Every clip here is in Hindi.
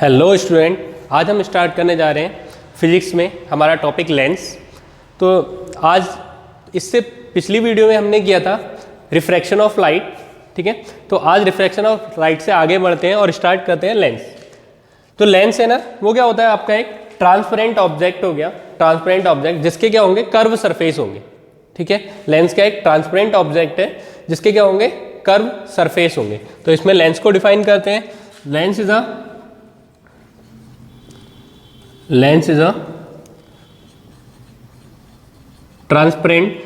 हेलो स्टूडेंट, आज हम स्टार्ट करने जा रहे हैं फिजिक्स में हमारा टॉपिक लेंस। तो आज इससे पिछली वीडियो में हमने किया था रिफ्रैक्शन ऑफ लाइट, ठीक है। तो आज रिफ्रैक्शन ऑफ लाइट से आगे बढ़ते हैं और स्टार्ट करते हैं लेंस। तो लेंस है ना, वो क्या होता है आपका एक ट्रांसपेरेंट ऑब्जेक्ट हो गया, ट्रांसपेरेंट ऑब्जेक्ट जिसके क्या होंगे कर्व सरफेस होंगे, ठीक है। लेंस क्या एक ट्रांसपेरेंट ऑब्जेक्ट है जिसके क्या होंगे कर्व सरफेस होंगे। तो इसमें लेंस को डिफाइन करते हैं। Lens is a transparent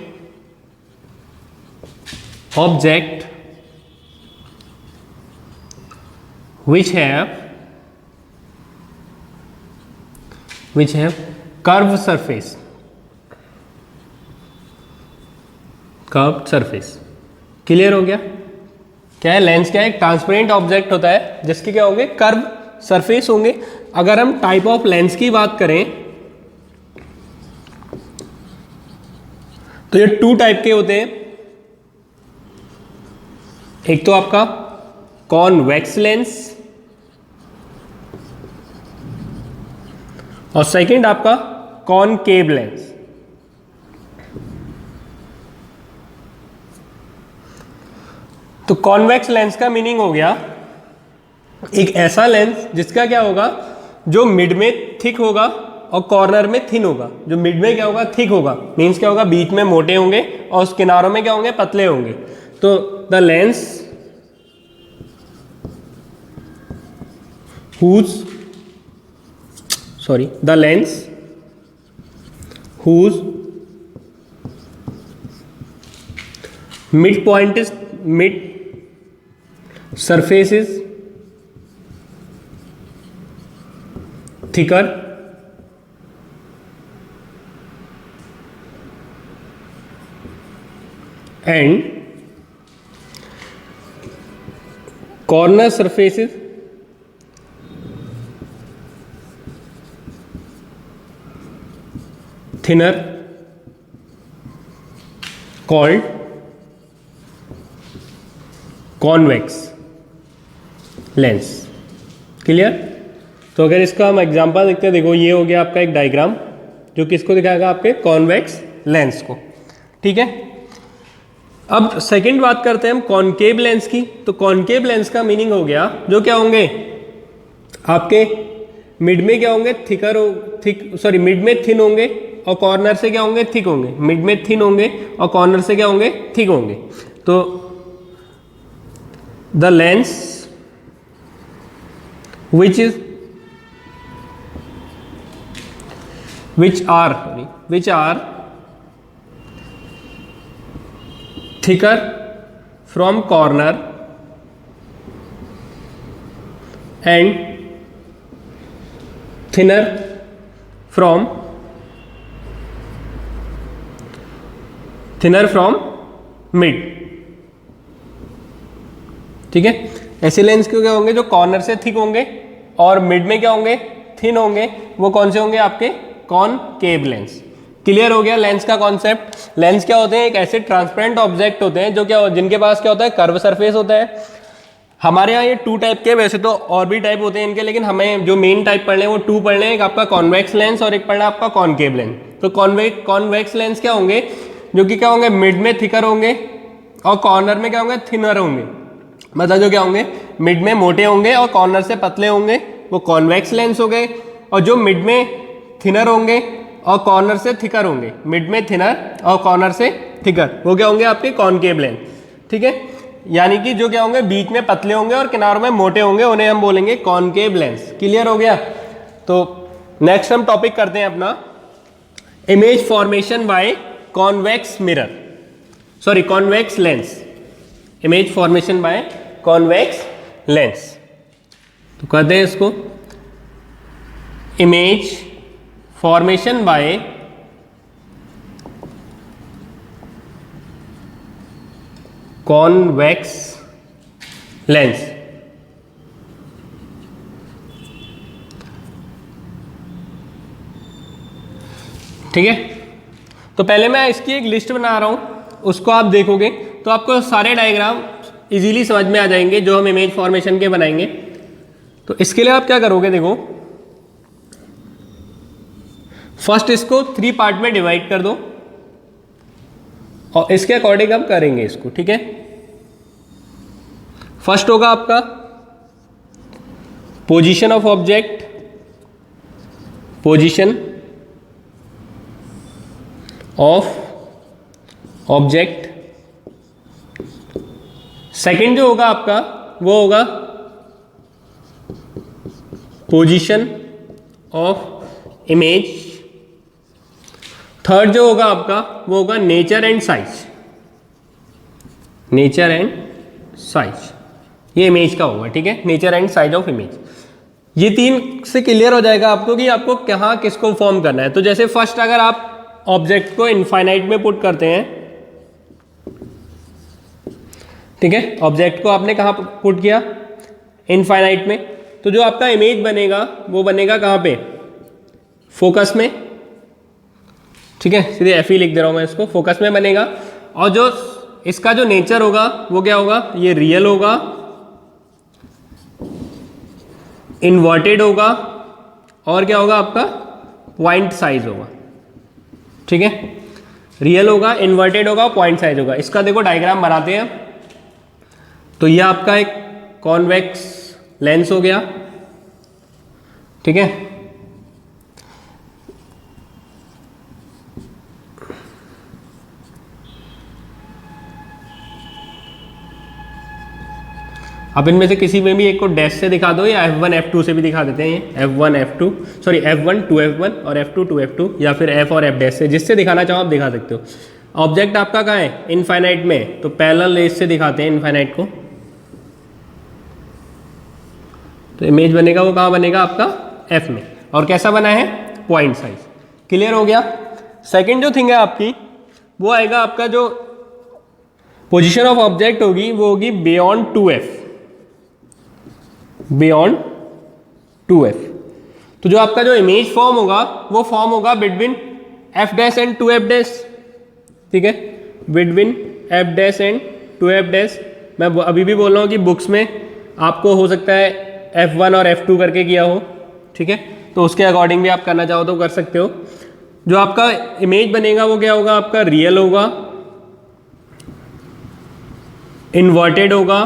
object which have curved surface, clear हो गया। क्या है लेंस, क्या है एक ट्रांसपेरेंट ऑब्जेक्ट होता है जिसके क्या होंगे कर्व सरफेस होंगे। अगर हम टाइप ऑफ लेंस की बात करें तो ये टू टाइप के होते हैं। एक तो आपका कॉन्वेक्स लेंस और सेकंड आपका कॉनकेव लेंस। तो कॉन्वेक्स लेंस का मीनिंग हो गया एक ऐसा लेंस जिसका क्या होगा जो मिड में थिक होगा और कॉर्नर में थिन होगा। जो मिड में क्या होगा थिक होगा, मीन्स क्या होगा बीच में मोटे होंगे और उस किनारों में क्या होंगे पतले होंगे। तो the lens whose mid surface is thicker and corner surfaces thinner called convex lens। Clear. तो अगर इसका हम एग्जांपल देखते हैं, देखो ये हो गया आपका एक डायग्राम जो किसको दिखाएगा आपके कॉन्वेक्स लेंस को, ठीक है। अब सेकंड बात करते हैं हम कॉनकेव लेंस की। तो कॉनकेव लेंस का मीनिंग हो गया जो क्या होंगे आपके मिड में क्या होंगे मिड में थिन होंगे और कॉर्नर से क्या होंगे थिक होंगे। मिड में थिन होंगे और कॉर्नर से क्या होंगे थिक होंगे। तो the lens which are thicker from corner and thinner from mid, ठीक है। ऐसे लेंस क्यों क्या होंगे जो कॉर्नर से थिक होंगे और मिड में क्या होंगे थिन होंगे, वो कौन से होंगे आपके कॉनकेव लेंस। क्लियर हो गया लेंस का कॉन्सेप्ट। लेंस क्या होते हैं एक ऐसे ट्रांसपेरेंट ऑब्जेक्ट होते हैं जो क्या जिनके पास क्या होता है कर्व सरफेस होता है। हमारे यहाँ ये टू टाइप के, वैसे तो और भी टाइप होते हैं इनके, लेकिन हमें जो मेन टाइप पढ़ने हैं वो टू पढ़ने हैं, एक आपका कॉन्वेक्स लेंस और एक पढ़ना है आपका कॉनकेव लेंस। तो कॉन्वेक्स लेंस क्या होंगे जो कि क्या होंगे मिड में थिकर होंगे और कॉर्नर में क्या होंगे थिनर होंगे। मतलब जो क्या होंगे मिड में मोटे होंगे और कॉर्नर से पतले होंगे, वो कॉन्वेक्स लेंस हो गए। और जो मिड में थिनर होंगे और कॉर्नर से थिकर होंगे, मिड में थिनर और कॉर्नर से थिकर, वो क्या होंगे आपके कॉनकेव लेंस, ठीक है। यानी कि जो क्या होंगे बीच में पतले होंगे और किनारों में मोटे होंगे, उन्हें हम बोलेंगे कॉनकेव लेंस। क्लियर हो गया। तो नेक्स्ट हम टॉपिक करते हैं अपना image formation by convex lens. Image formation by convex lens. तो कहते हैं इसको image formation by convex lens. ठीक है। तो पहले मैं इसकी एक लिस्ट बना रहा हूं, उसको आप देखोगे तो आपको सारे डायग्राम इजीली समझ में आ जाएंगे जो हम इमेज फॉर्मेशन के बनाएंगे। तो इसके लिए आप क्या करोगे, देखो फर्स्ट इसको 3 पार्ट में डिवाइड कर दो और इसके अकॉर्डिंग हम करेंगे इसको, ठीक है। फर्स्ट होगा आपका position of object, position of object. Second जो होगा आपका वो होगा पोजीशन ऑफ इमेज। थर्ड जो होगा आपका वो होगा nature and size, nature and size, ये इमेज का होगा, ठीक है, nature and size of image. ये 3 से क्लियर हो जाएगा आपको कि आपको कहाँ किसको फॉर्म करना है। तो जैसे फर्स्ट अगर आप ऑब्जेक्ट को इनफाइनाइट में पुट करते हैं, ठीक है, ऑब्जेक्ट को आपने कहाँ पुट किया, इनफाइनाइट में, तो जो आपका इमेज बनेगा वो बनेगा कहाँ पे, फोकस में, ठीक है, सीधे एफ ही लिख दे रहा हूँ मैं इसको, फोकस में बनेगा। और जो इसका जो नेचर होगा वो क्या होगा, ये रियल होगा, इन्वर्टेड होगा और क्या होगा आपका पॉइंट साइज होगा, ठीक है, रियल होगा, इन्वर्टेड होगा, पॉइंट साइज होगा। इसका देखो डायग्राम बनाते हैं। तो ये आपका एक कॉन्वेक्स लेंस हो गया, ठीक है। अब इनमें से किसी में भी एक को डैश से दिखा दो या F1 F2 से भी दिखा देते हैं, F1 F2 sorry F1 2F1 और F2 2F2 या फिर F और F डैश से, जिससे दिखाना चाहो आप दिखा सकते हो। ऑब्जेक्ट आपका कहाँ है, इनफाइनाइट में, तो पैरेलल रेस से दिखाते हैं इनफाइनाइट को। तो इमेज बनेगा वो कहाँ बनेगा आपका F में, और कैसा बना है, पॉइंट साइज। क्लियर हो गया। सेकेंड जो थिंग है आपकी वो आएगा आपका जो पोजिशन ऑफ ऑब्जेक्ट होगी वो होगी बियॉन्ड 2F, बियॉन्ड 2F। तो जो आपका जो इमेज फॉर्म होगा वो फॉर्म होगा between F dash and 2F dash, ठीक है, between F dash and 2F dash. मैं अभी भी बोल रहा हूँ कि बुक्स में आपको हो सकता है F1 और F2 करके किया हो, ठीक है, तो उसके अकॉर्डिंग भी आप करना चाहो तो कर सकते हो। जो आपका इमेज बनेगा वो क्या होगा आपका, रियल होगा, इन्वर्टेड होगा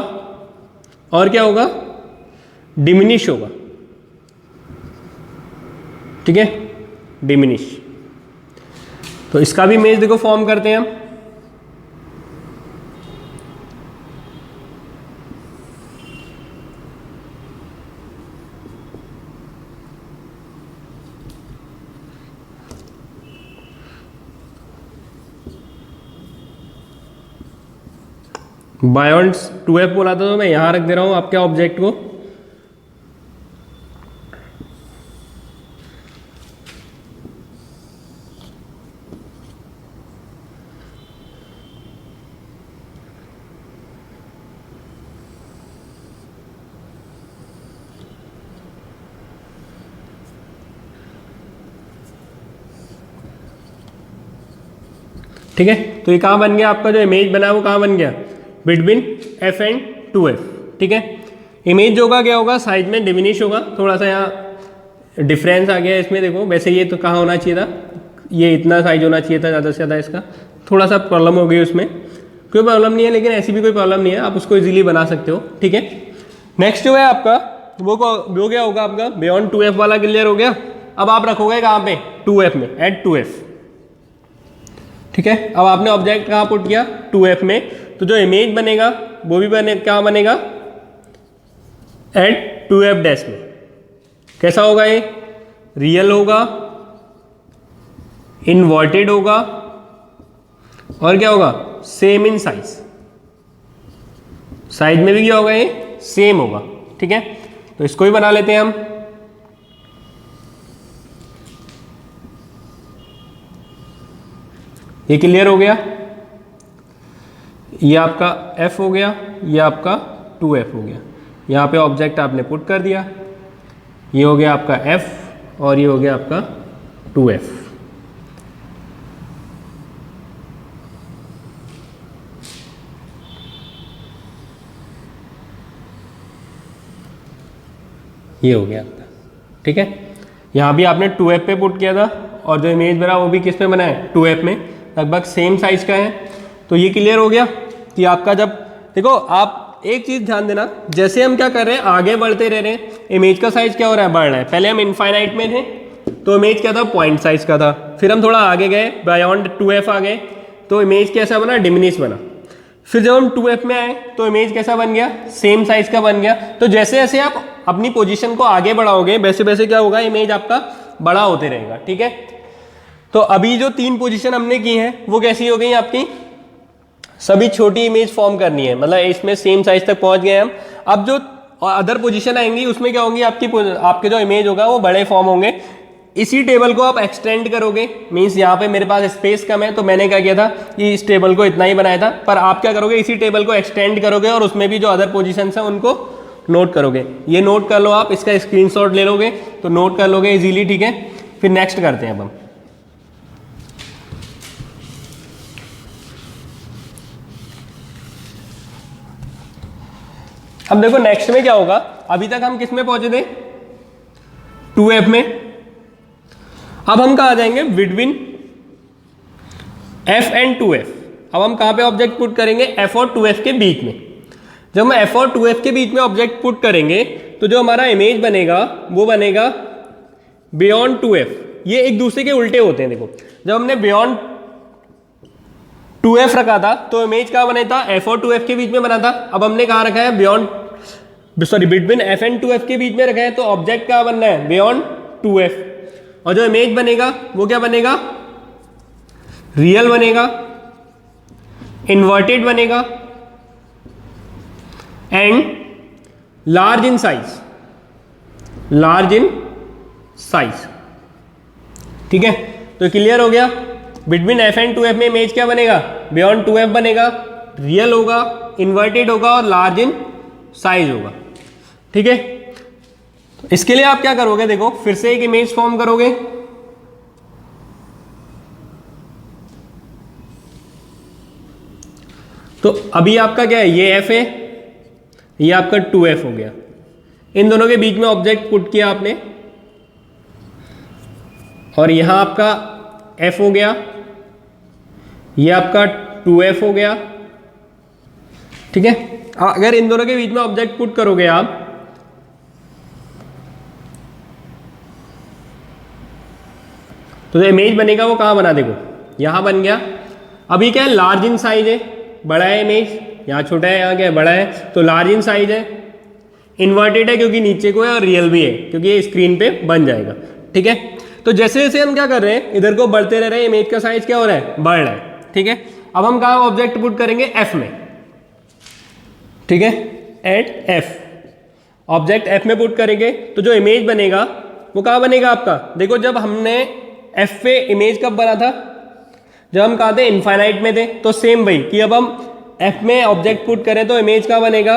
और क्या होगा, डिमिनिश होगा, ठीक है, डिमिनिश। तो इसका भी इमेज देखो फॉर्म करते हैं हम। बायॉन्ड 2F बोला था तो मैं यहां रख दे रहा हूं आपके ऑब्जेक्ट को। ठीक है, तो ये कहाँ बन गया आपका, जो इमेज बना है वो कहाँ बन गया, बिटवीन F एंड 2F, ठीक है। इमेज जो होगा क्या होगा, साइज में डिमिनिश होगा, थोड़ा सा यहाँ डिफरेंस आ गया इसमें, देखो वैसे ये तो कहाँ होना चाहिए था, ये इतना साइज होना चाहिए था ज़्यादा से ज़्यादा, इसका थोड़ा सा प्रॉब्लम हो गई उसमें, कोई प्रॉब्लम नहीं है, लेकिन ऐसी भी कोई प्रॉब्लम नहीं है, आप उसको इजीली बना सकते हो, ठीक है। नेक्स्ट जो है आपका वो क्या होगा आपका, बियॉन्ड 2F वाला क्लियर हो गया। अब आप रखोगे कहाँ पे, 2F में, एट 2F, ठीक है। अब आपने ऑब्जेक्ट कहाँ पुट किया, 2F में, तो जो इमेज बनेगा वो भी कहाँ बनेगा, एट 2F डैश में। कैसा होगा ये, रियल होगा, इन्वर्टेड होगा और क्या होगा, सेम इन साइज, साइज में भी क्या होगा, ये सेम होगा, ठीक है। तो इसको भी बना लेते हैं हम। ये क्लियर हो गया, ये आपका F हो गया, ये आपका 2F हो गया। यहाँ पे ऑब्जेक्ट आपने पुट कर दिया, ये हो गया आपका F और ये हो गया आपका 2F। ये हो गया आपका, ठीक है। यहाँ भी आपने 2f पे पुट किया था और जो इमेज बना वो भी किस पे बना है, 2f में, लगभग सेम साइज का है। तो ये क्लियर हो गया कि आपका जब देखो, आप एक चीज़ ध्यान देना, जैसे हम क्या कर रहे हैं, आगे बढ़ते रह रहे हैं, इमेज का साइज क्या हो रहा है, बढ़ रहा है। पहले हम इनफाइनाइट में थे तो इमेज क्या था, पॉइंट साइज का था, फिर हम थोड़ा आगे गए, बियॉन्ड 2f आ गए तो इमेज कैसा बना, डिमिनिश बना। फिर जब हम 2f में आए तो इमेज कैसा बन गया, सेम साइज का बन गया। तो जैसे जैसे आप अपनी पोजीशन को आगे बढ़ाओगे वैसे वैसे क्या होगा, इमेज आपका बड़ा होते रहेगा, ठीक है। तो अभी जो 3 पोजीशन हमने की हैं वो कैसी हो गई आपकी, सभी छोटी इमेज फॉर्म करनी है, मतलब इसमें सेम साइज तक पहुंच गए हम। अब जो अदर पोजीशन आएंगी उसमें क्या होंगी, आपके जो इमेज होगा वो बड़े फॉर्म होंगे। इसी टेबल को आप एक्सटेंड करोगे, मीन्स यहाँ पे मेरे पास स्पेस कम है तो मैंने क्या किया था कि इस टेबल को इतना ही बनाया था, पर आप क्या करोगे, इसी टेबल को एक्सटेंड करोगे और उसमें भी जो अदर पोजीशंस हैं उनको नोट करोगे। ये नोट कर लो आप, इसका स्क्रीनशॉट ले लोगे तो नोट कर लोगे इजीली, ठीक है। फिर नेक्स्ट करते हैं अब हम देखो नेक्स्ट में क्या होगा। अभी तक हम किस में पहुंचे थे, 2f में। अब हम कहाँ जाएंगे, बिटवीन f एंड 2f। अब हम कहाँ पे ऑब्जेक्ट पुट करेंगे, f और 2f के बीच में। जब हम f और 2f के बीच में ऑब्जेक्ट पुट करेंगे तो जो हमारा इमेज बनेगा वो बनेगा बियॉन्ड 2f। ये एक दूसरे के उल्टे होते हैं। देखो जब हमने बियॉन्ड 2f रखा था तो इमेज कहाँ बना था, f और 2f के बीच में बना था। अब हमने कहाँ रखा है, बिटवीन f एंड 2f के बीच में रखा है, तो ऑब्जेक्ट कहाँ बनना है, बियॉन्ड 2f। और जो इमेज बनेगा वो क्या बनेगा, रियल बनेगा, इन्वर्टेड बनेगा and large in size, large in size, ठीक है। तो क्लियर हो गया, बिटवीन f एंड 2f में इमेज क्या बनेगा, बियॉन्ड 2f बनेगा, रियल होगा, इन्वर्टेड होगा और लार्ज इन साइज होगा, ठीक है। तो इसके लिए आप क्या करोगे, देखो फिर से एक इमेज फॉर्म करोगे। तो अभी आपका क्या है, ये f है, ये आपका 2f हो गया। इन दोनों के बीच में ऑब्जेक्ट पुट किया आपने और यहां आपका f हो गया, ये आपका 2f हो गया, ठीक है। अगर इन दोनों के बीच में ऑब्जेक्ट पुट करोगे आप तो जो इमेज बनेगा वो कहां बना, देखो यहां बन गया। अभी क्या है, लार्ज इन साइज है, बड़ा है इमेज, यहाँ छोटा है यहाँ क्या है, बड़ा है, तो लार्ज इन साइज है। इन्वर्टेड है क्योंकि नीचे को है और रियल भी है क्योंकि ये स्क्रीन पे बन जाएगा, ठीक है। तो जैसे जैसे हम क्या कर रहे हैं, इधर को बढ़ते रह रहे हैं, इमेज का साइज क्या हो रहा है, बढ़ रहा है, ठीक है। अब हम कहाँ ऑब्जेक्ट पुट करेंगे, f में, ठीक है, एट f ऑब्जेक्ट f में पुट करेंगे तो जो इमेज बनेगा वो कहाँ बनेगा आपका। देखो जब हमने f पे इमेज कब बना था, जब हम कहा थे इनफाइनाइट में थे, तो सेम भाई कि अब हम f में ऑब्जेक्ट पुट करें तो इमेज कहाँ बनेगा,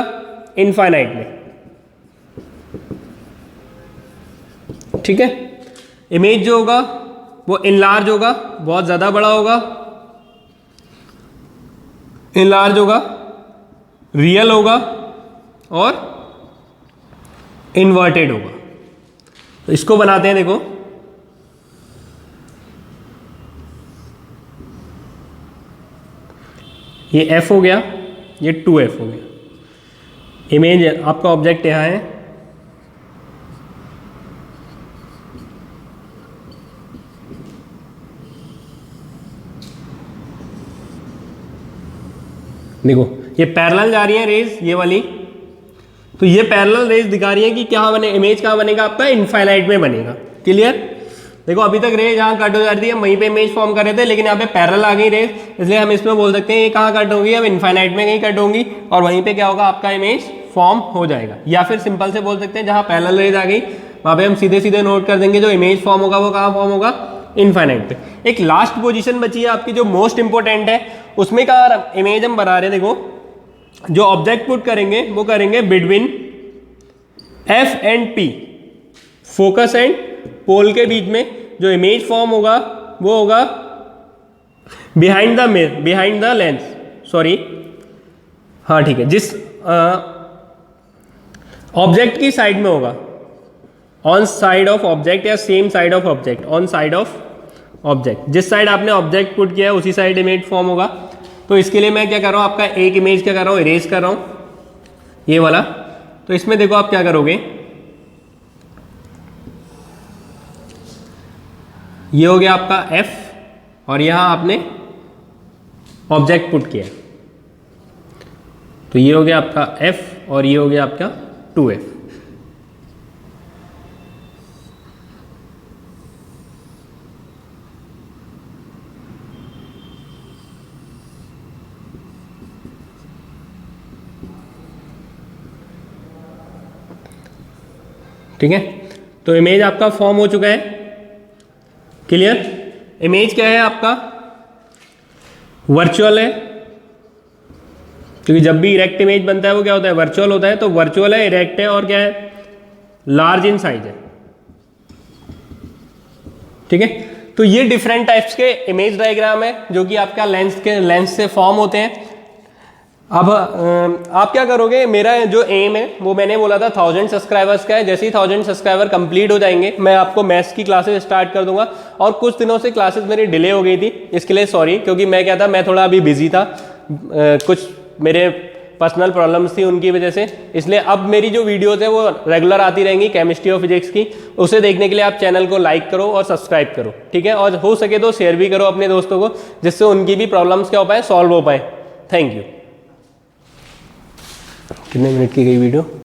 इनफाइनाइट में, ठीक है। इमेज जो होगा वो इनलार्ज होगा, बहुत ज़्यादा बड़ा होगा, इनलार्ज होगा, रियल होगा और इन्वर्टेड होगा। तो इसको बनाते हैं, देखो ये f हो गया, ये 2f हो गया। इमेज आपका ऑब्जेक्ट यहाँ है, देखो ये पैरेलल जा रही है रेज, ये वाली, तो ये पैरेलल रेज दिखा रही है कि क्या बने, इमेज कहाँ बनेगा आपका, इनफाइनाइट में बनेगा, क्लियर। देखो अभी तक रेज जहाँ कट हो जाती है वहीं पे इमेज फॉर्म कर रहे थे, लेकिन यहाँ पे पैरेलल आ गई रेज, इसलिए हम इसमें बोल सकते हैं ये कहाँ कट होगी, अब इनफाइनाइट में कहीं कट होंगी और वहीं पे क्या होगा, आपका इमेज फॉर्म हो जाएगा। या फिर सिंपल से बोल सकते हैं जहाँ पैरेलल रेज आ गई वहाँ पे हम सीधे सीधे नोट कर देंगे जो इमेज फॉर्म होगा वो कहाँ फॉर्म होगा, इनफाइनाइट पे। एक लास्ट पोजीशन बची है आपकी जो मोस्ट इंपॉर्टेंट है, उसमें कहाँ इमेज हम बना रहे हैं। देखो जो ऑब्जेक्ट पुट करेंगे वो करेंगे between f and p, focus and pole के बीच में जो इमेज फॉर्म होगा वो होगा behind the mirror, behind the lens, sorry हाँ ठीक है, जिस ऑब्जेक्ट की साइड में होगा, ऑन साइड ऑफ ऑब्जेक्ट या same side of object, on side of object, जिस साइड आपने ऑब्जेक्ट पुट किया है उसी साइड इमेज फॉर्म होगा। तो इसके लिए मैं क्या कर रहा हूँ, आपका एक इमेज क्या कर रहा हूँ, इरेज कर रहा हूँ, ये वाला। तो इसमें देखो आप क्या करोगे, ये हो गया आपका F और यहां आपने ऑब्जेक्ट पुट किया, तो ये हो गया आपका F और ये हो गया आपका 2F। ठीक है, तो इमेज आपका फॉर्म हो चुका है। क्लियर? इमेज क्या है आपका, वर्चुअल है, क्योंकि जब भी इरेक्ट इमेज बनता है वो क्या होता है, वर्चुअल होता है। तो वर्चुअल है, इरेक्ट है और क्या है, लार्ज इन साइज है। ठीक है, तो ये डिफरेंट टाइप्स के इमेज डायग्राम है जो कि आपका लेंस से फॉर्म होते हैं। अब आप क्या करोगे, मेरा जो एम है वो मैंने बोला था 1000 सब्सक्राइबर्स का है। जैसे ही 1000 सब्सक्राइबर कंप्लीट हो जाएंगे मैं आपको मैथ्स की क्लासेस स्टार्ट कर दूंगा। और कुछ दिनों से क्लासेस मेरी डिले हो गई थी, इसके लिए सॉरी, क्योंकि मैं क्या था, मैं थोड़ा अभी बिजी था, कुछ मेरे पर्सनल प्रॉब्लम्स थी उनकी वजह से। इसलिए अब मेरी जो वीडियोस है वो रेगुलर आती रहेंगी केमिस्ट्री और फिजिक्स की। उसे देखने के लिए आप चैनल को लाइक करो और सब्सक्राइब करो, ठीक है, और हो सके तो शेयर भी करो अपने दोस्तों को, जिससे उनकी भी प्रॉब्लम्स क्या हो पाए, सॉल्व हो पाए। Thank you. कितने मिनट की गई वीडियो?